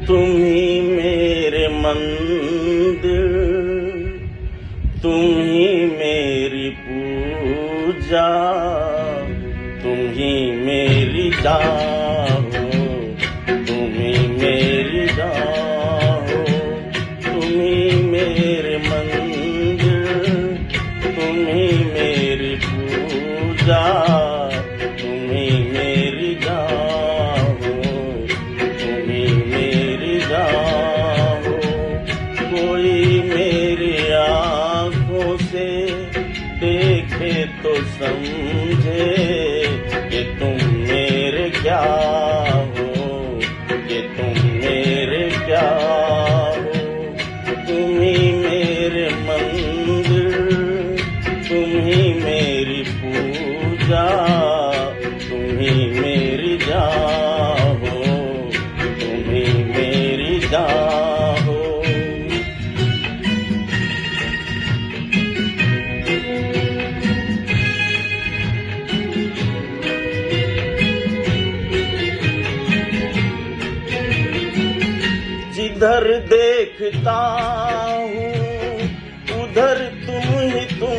तुम ही मेरे मंदिर, तुम ही मेरी पूजा, तुम ही मेरी जान हो, तुम ही मेरी जान हो। तुम ही मेरे मंदिर, तुम ही मेरी पूजा, तुम ही मेरी जान हो, तुम ही मेरी जान हो। कोई मेरी आँखों से देखे तो समझे कि तुम मेरे क्या हो, कि तुम मेरे क्या हो। तुम ही मेरे मंदिर, तुम ही मेरी पूजा, तुम ही मेरी जान हो, तुम ही मेरी जान हो। जिधर देखता हूँ उधर तुम ही तुम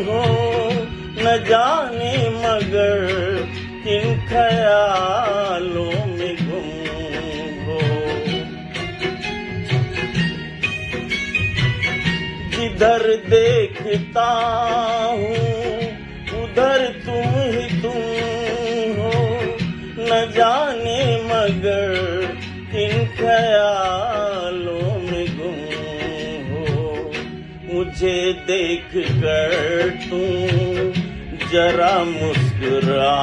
हो, न जाने मगर किन ख्यालों में गुम हो। जिधर देखता हूँ उधर तुम ही तुम हो, न जाने मगर किन ख्यालों में गुम हो। मुझे देख कर तुम जरा मुस्कुरा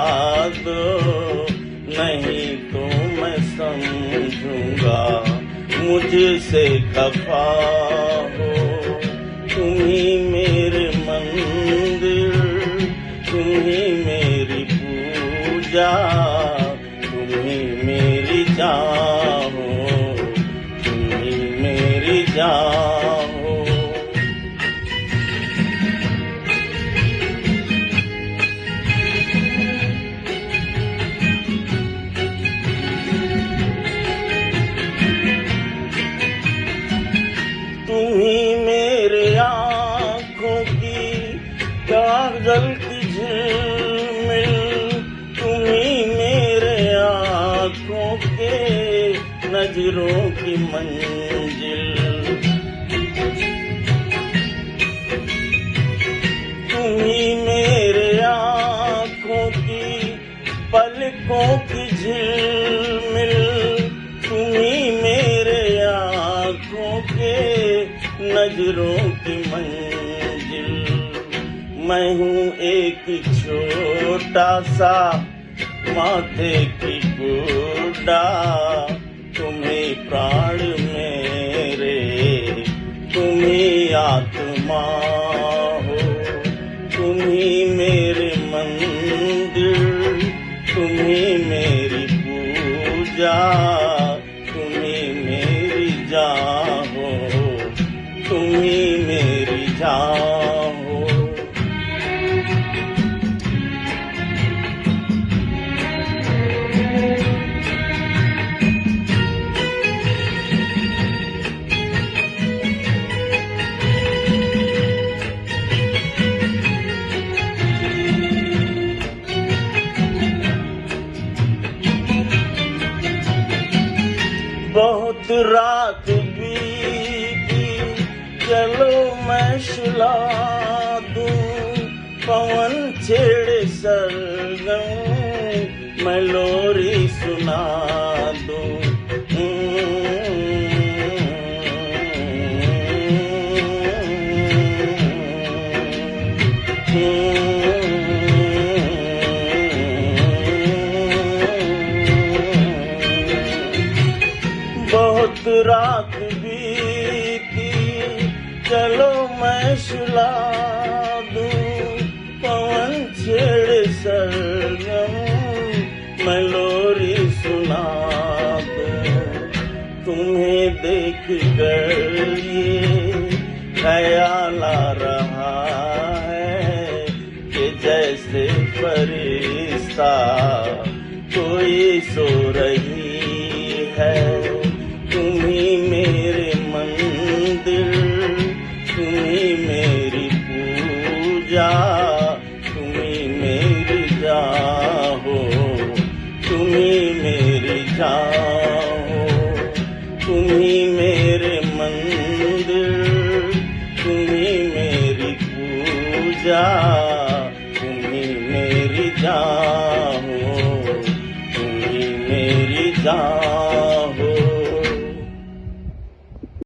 दो, नहीं तो मैं समझूंगा मुझसे खफा हो। तुम ही मेरे मंदिर, तुम ही मेरी पूजा, तुम ही मेरी जान हो, तुम ही मेरी जान हो। तुम ही मेरे आँखों की काजल की झिलमिल, तुम ही मेरे आँखों के नजरों की मंजिल। तुम ही मेरे आँखों की पलकों की झिलमिल, तुम ही मेरे आँखों के नजरों की मंजिल। मैं हूँ एक छोटा सा माथे की गुड्डा, तुम्हें प्राण मेरे, तुम ही आत्मा हो। तुम ही मेरे मंदिर, तुम ही मेरी पूजा, तुम ही मेरी जान हो, तुम ही मेरी जान हो। बहुत रात बीती, चलो मैं सुला दूं, पवन छेड़े सरगम, मैं लोरी सुना दूं। बहुत रात बीती, चलो मैं सुला दूं, पवन छेड़े सरगम, मैं लोरी सुना दूं। तुम्हें देख कर ये ख्याल आ रहा है कि जैसे फरिश्ता कोई सो रही है, पिया, तुम्ही मेरी जान हो, तुम्ही मेरी जान हो, तुम्ही मेरे मंदिर, तुम्ही मेरी पूजा।